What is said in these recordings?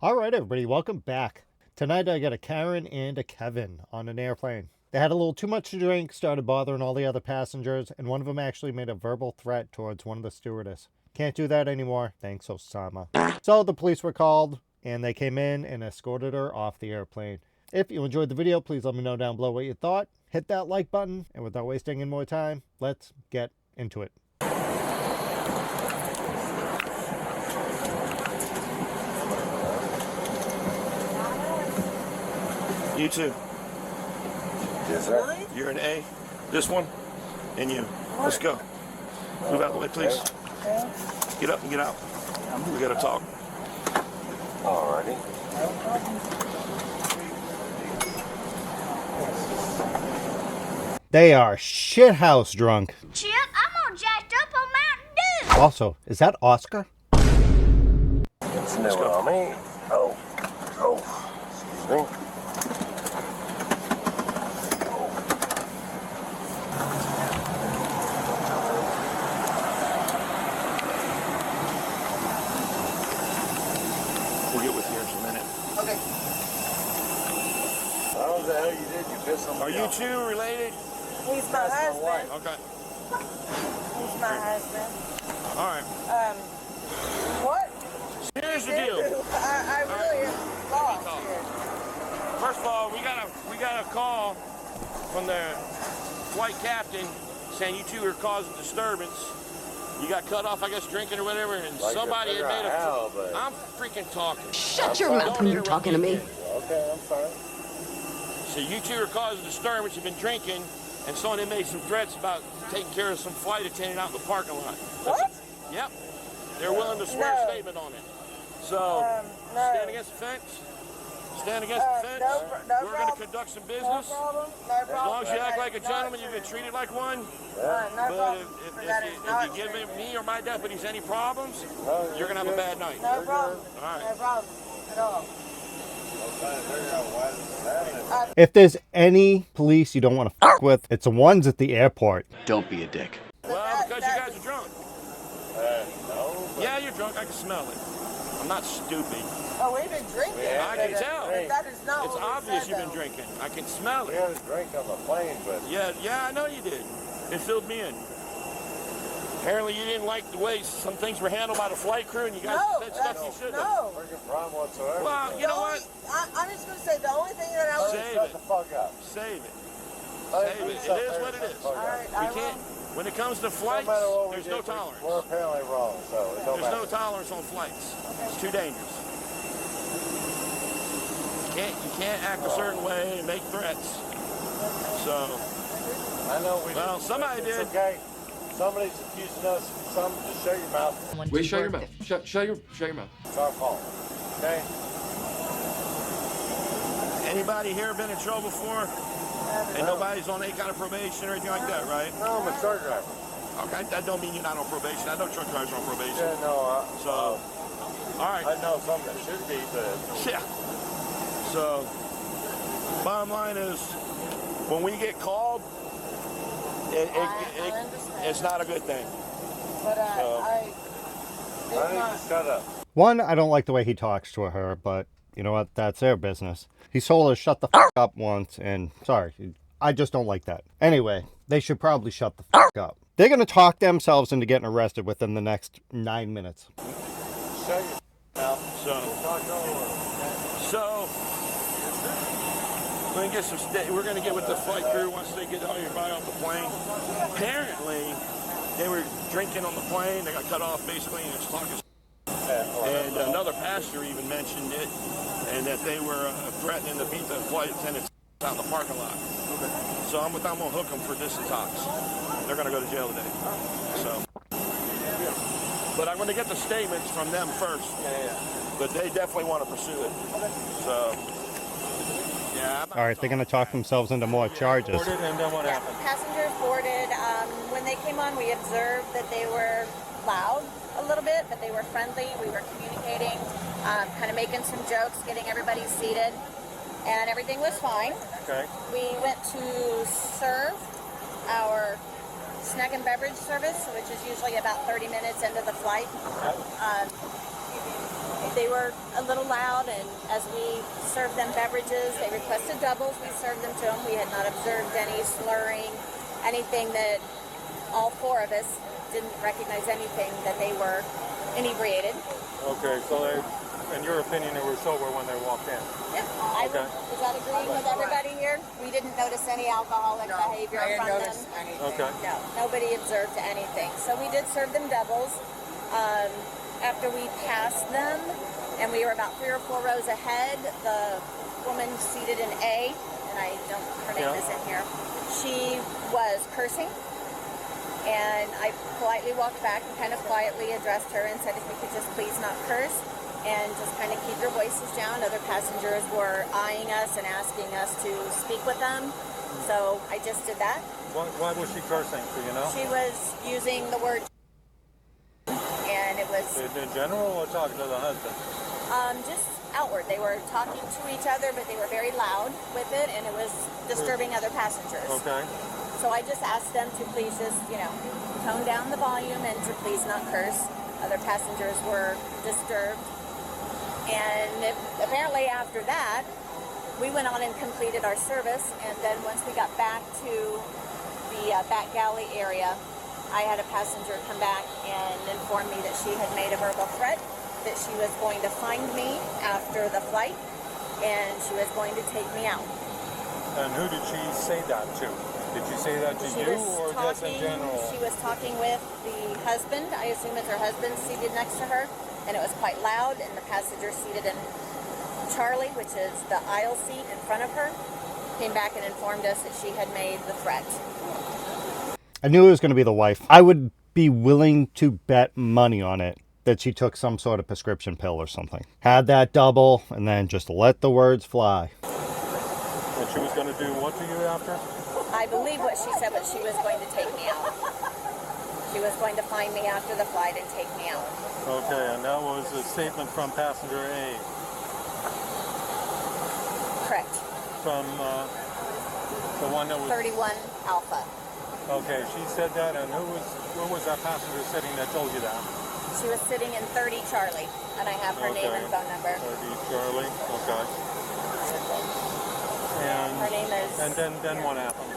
Alright everybody, welcome back. Tonight I got a Karen and a Kevin on an airplane. They had a little too much to drink, started bothering all the other passengers, and one of them actually made a verbal threat towards one of the stewardess. Can't do that anymore, thanks Osama. So the police were called, and they came in and escorted her off the airplane. If you enjoyed the video, please let me know down below what you thought. Hit that like button, and without wasting any more time, let's get into it. You too. Yes, sir. Really? You're an A. This one, and you. Let's go. Move out of the way, please. Okay. Get up and get out. We gotta talk. Alrighty. They are shithouse drunk. Chip, I'm all jacked up on Mountain Dew. Also, is that Oscar? It's new on me. Oh. Excuse me. We'll get with you in a minute. Okay. How the hell you did? You pissed on me. Are you two related? He's my husband. Okay. He's my husband. All right. What? Here's the deal. I really am lost here. First of all, we got a call from the flight captain saying you two are causing disturbance. You got cut off, I guess, drinking or whatever, and Like somebody had made how, but... I'm freaking talking. Shut your mouth when you're talking to me. Okay, I'm sorry. So you two are causing disturbance. You've been drinking, and someone had made some threats about taking care of some flight attendant out in the parking lot. What? Yep. They're willing to swear a statement on it. So, no. stand against the fence. Stand against the fence. No We're going to conduct some business. No problem. As long as you act like a gentleman, you've been treated like one. No But problem. if you give me or my deputies any problems, you're going to have a bad night. No problem. All right. No problem at all. If there's any police you don't want to fuck with, it's the ones at the airport. Don't be a dick. Well, because you guys are drunk. No. Yeah, you're drunk. I can smell it. I'm not stupid. Oh, we've been drinking. I can tell. That is not It's what we obvious said, you've been though. drinking. I can smell We it. had a drink on the plane, but... Yeah, I know you did. It filled me in. Apparently you didn't like the way some things were handled by the flight crew, and you guys said stuff you shouldn't have. No. Freaking problem whatsoever. Well, you know what? I'm just going to say the only thing that I was... Save Shut it. the fuck up. Save it. Hey, Save it. shut It is the what it is. fuck All up. right, We I can't. will. When it comes to flights, No matter what we there's did, no tolerance. We're apparently wrong, so it don't There's matter. no tolerance on flights. It's too dangerous. You can't act a certain way and make threats. So, I know we well, did, somebody but it's did. okay. Somebody's accusing us of something. Just shut your mouth. Wait, shut your mouth. Shut your mouth. It's our fault. Okay? Anybody here been in trouble before? And nobody's on any kind of probation or anything like that, right? No, I'm a truck driver. Okay, that don't mean you're not on probation. I know truck drivers are on probation. Yeah, no, So, all right. I know something that should be, but... Yeah. So, bottom line is, when we get called, it's not a good thing. But I need to shut up. One, I don't like the way he talks to her, but you know what? That's their business. He told her shut the fuck up once, and sorry, I just don't like that. Anyway, they should probably shut the fuck up. They're going to talk themselves into getting arrested within the next 9 minutes. Shut your mouth. So we're going to get with the flight crew once they get everybody off the plane. Apparently, they were drinking on the plane. They got cut off basically, and it's talking. And another passenger even mentioned it, and that they were threatening to beat the flight attendants out in the parking lot. Okay. So I'm going to hook them for disintox. They're going to go to jail today. So, but I'm going to get the statements from them first. But they definitely want to pursue it. So, yeah. All right, they're going to talk themselves into more charges. And then what happened? Passengers boarded. When they came on, we observed that they were loud a little bit, but they were friendly. We were communicating, kind of making some jokes, getting everybody seated, and everything was fine. Okay. We went to serve our snack and beverage service, which is usually about 30 minutes into the flight. they were a little loud, and as we served them beverages, they requested doubles. We served them to them. We had not observed any slurring, anything that all four of us didn't recognize anything that they were inebriated. Okay, so they, in your opinion, they were sober when they walked in? Yep. Okay. Is that agreeing with everybody here? We didn't notice any alcoholic behavior from them. Okay. No, nobody observed anything. So we did serve them doubles. After we passed them, and we were about 3 or 4 rows ahead, the woman seated in A, and I don't, her name is in here, she was cursing, and I politely walked back and kind of quietly addressed her and said if we could just please not curse and just kind of keep your voices down. Other passengers were eyeing us and asking us to speak with them, so I just did that. Why was she cursing, do you know? She was using the word, and it was In general, or talking to the husband? just outward. They were talking to each other, but they were very loud with it, and it was disturbing other passengers. Okay. So I just asked them to please just, tone down the volume and to please not curse. Other passengers were disturbed. And apparently after that, we went on and completed our service, and then once we got back to the back galley area, I had a passenger come back and inform me that she had made a verbal threat, that she was going to find me after the flight, and she was going to take me out. And who did she say that to? Did she say that to She you was or just in general? She was talking with the husband. I assume it's her husband seated next to her, and it was quite loud, and the passenger seated in Charlie, which is the aisle seat in front of her, came back and informed us that she had made the threat. I knew it was going to be the wife. I would be willing to bet money on it that she took some sort of prescription pill or something. Had that double, and then just let the words fly. And she was going to do what to you after? I believe what she said was she was going to take me out. She was going to find me after the flight and take me out. Okay, and that was a statement from passenger A. Correct. From the one that was... 31 Alpha. Okay, she said that, and who was that passenger sitting that told you that? She was sitting in 30 Charlie, and I have her name and phone number. 30 Charlie, okay. And Her name is... And then what happened?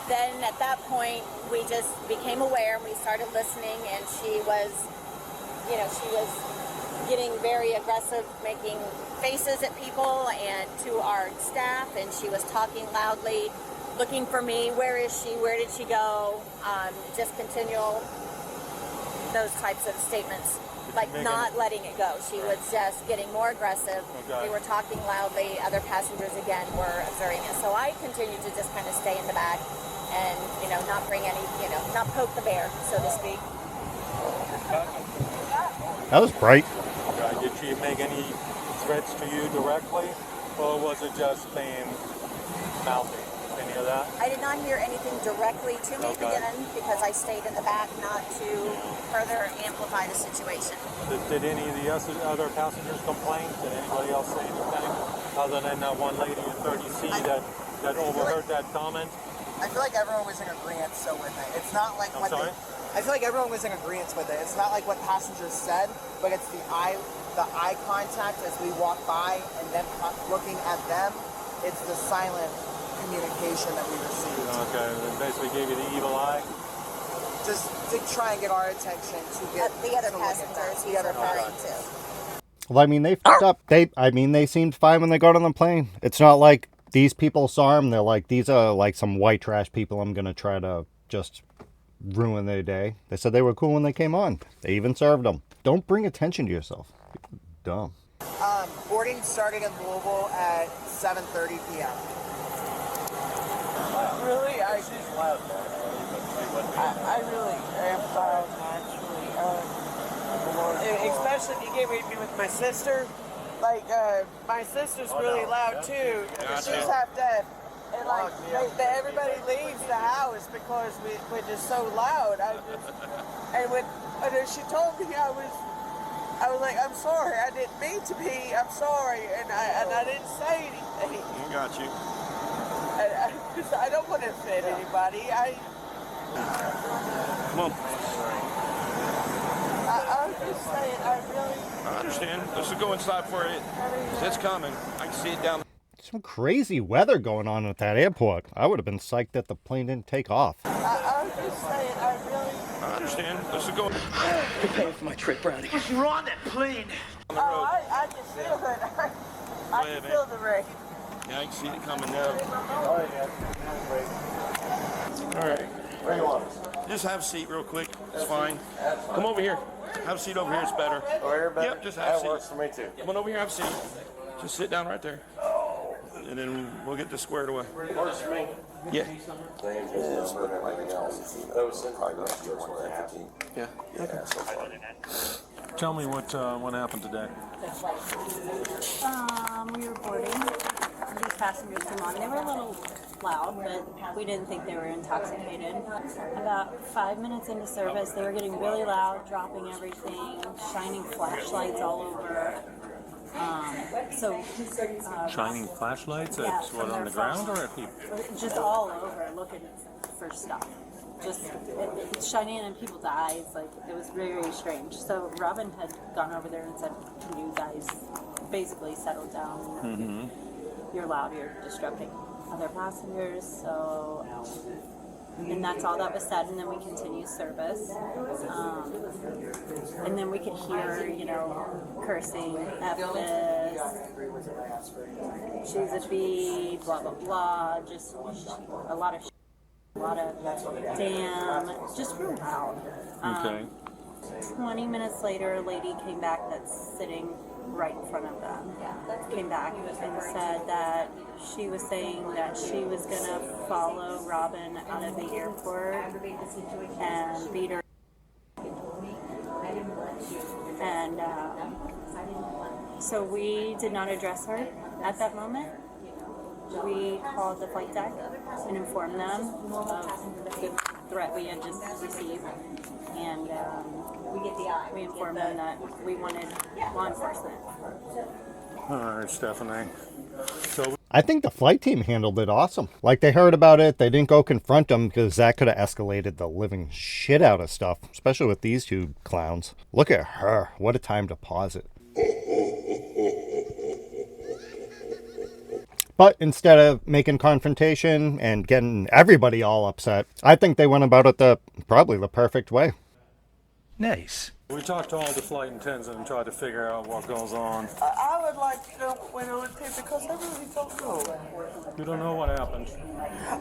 Then at that point, we just became aware and we started listening, and she was getting very aggressive, making faces at people and to our staff, and she was talking loudly, looking for me. Where is she? Where did she go? Just continual, those types of statements. Like not letting it go. She was just getting more aggressive. Okay. They were talking loudly. Other passengers again were observing it. So I continued to just kind of stay in the back and, not bring any, not poke the bear, so to speak. That was bright. Okay. Did she make any threats to you directly, or was it just being mouthy? Any of that? I did not hear anything directly to me again because I stayed in the back not to further amplify the situation. Did any of the other passengers complain? Did anybody else say anything other than that one lady in 30C that overheard that comment? I feel like everyone was in agreement with it. It's not like I feel like everyone was in agreement with it. It's not like what passengers said, but it's the eye contact as we walk by and them looking at them. It's the silent communication that we received. Okay, they basically gave you the evil eye? Just to try and get our attention to get the other passengers he's referring to. Well, I mean, they fucked up. They seemed fine when they got on the plane. It's not like these people saw them. They're like, these are like some white trash people I'm going to try to just ruin their day. They said they were cool when they came on. They even served them. Don't bring attention to yourself. Dumb. Boarding started in Louisville at 7:30 p.m. Really, I really am proud, actually. Especially if you get with me with my sister. Like, my sister's really loud too. She's half deaf. And like, everybody leaves the house because we're just so loud. And when she told me, I was like, I'm sorry, I didn't mean to be. I'm sorry, and I didn't say anything. I got you. I don't want to offend anybody. Come on. I'm just saying, I really I understand. Let's go inside for it. It's coming. I can see it down. Some crazy weather going on at that airport. I would have been psyched that the plane didn't take off. I was just saying, I understand. Let's go. Prepare for my trip, Brownie. You're on that plane. On the road. I can feel it. I can feel the rain. Yeah, I can see it coming now. All right. Where you want? Just have a seat real quick. It's fine. Come over here. Have a seat over here. It's better. Over here, better? Yep, just have a seat. That works for me too. Come on over here. Have a seat. Just sit down right there. And then we'll get this squared away. Works for me. Yeah. Yeah. Tell me what happened today. We were boarding. These passengers came on. They were a little loud, but we didn't think they were intoxicated. About 5 minutes into service, they were getting really loud, dropping everything, shining flashlights all over. Shining flashlights at yeah, what, on the ground or at people? Just all over, looking for stuff. Just it's shining in people's eyes. Like, it was very, very strange. So Robin had gone over there and said, "Can you guys basically settle down? Mm-hmm. You're loud. You're disrupting other passengers." So. And that's all that was said, and then we continued service. And then we could hear, cursing, F this, she's a B, blah, blah, blah, just a lot of damn, just real loud. Okay. 20 minutes later, a lady came back that's sitting right in front of them. Came back and said that she was saying that she was going to follow Robin out of the airport and beat her. And so we did not address her at that moment. We called the flight deck and informed them of the threat we had just received. And we informed them that we wanted law enforcement. All right, Stephanie. So I think the flight team handled it awesome. Like, they heard about it, they didn't go confront them because that could have escalated the living shit out of stuff, especially with these two clowns. Look at her. What a time to pause it. But instead of making confrontation and getting everybody all upset, I think they went about it probably the perfect way. Nice. we talked to all the flight attendants and tried to figure out what goes on. I would like to know what went on too, because I really don't know. You don't know what happened?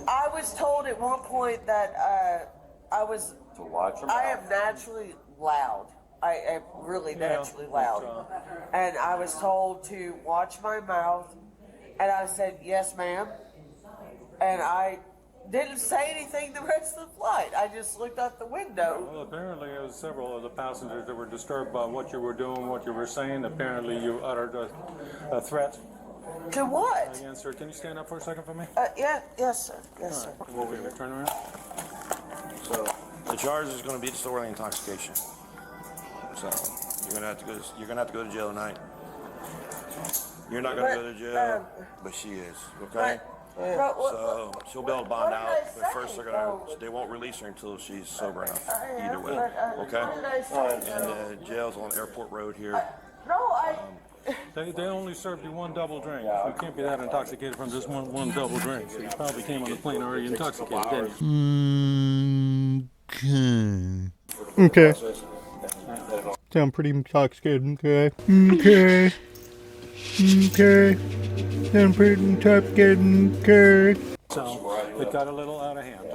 I was told at one point that I am naturally loud. I am really naturally loud. And I was told to watch my mouth, and I said, yes, ma'am. And I didn't say anything the rest of the flight. I just looked out the window. Well, apparently it was several of the passengers that were disturbed by what you were doing, what you were saying. Apparently you uttered a threat. To what? Against her. Can you stand up for a second for me? Yes, sir. Yes, sir. Come over here. Turn around. So the charge is going to be disorderly intoxication. So you're going to have to go to jail tonight. You're not going to go to jail, but she is. Okay. So she'll be able to bond out, but first they won't release her until she's sober enough. Either way, okay? And jail's on Airport Road here. They only served you one double drink. You can't be that intoxicated from just one double drink. So you probably came on the plane already intoxicated, didn't you? Okay. Sound pretty intoxicated. Okay. Sound pretty intoxicated. Okay. So it got a little out of hand.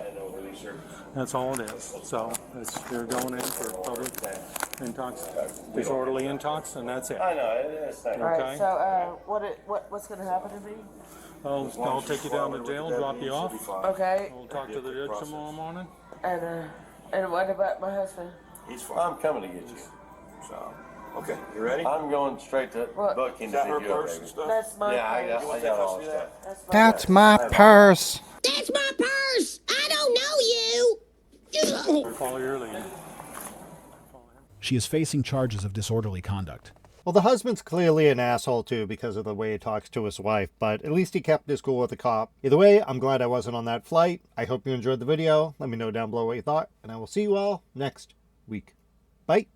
That's all it is. So you're going in for public disorderly intox, and that's it. I know. Okay. All right. So what's going to happen to me? I'll take you down to jail, drop you off. Okay. We'll talk to the judge tomorrow morning. And what about my husband? He's fine. I'm coming to get you. So, okay, you ready? I'm going straight to Bucking to pick you up. That's my purse. I got all that stuff. That's my purse. That's my purse. I don't know you. Follow your lead. She is facing charges of disorderly conduct. Well, the husband's clearly an asshole too because of the way he talks to his wife, but at least he kept his cool with the cop. Either way, I'm glad I wasn't on that flight. I hope you enjoyed the video. Let me know down below what you thought, and I will see you all next week. Bye.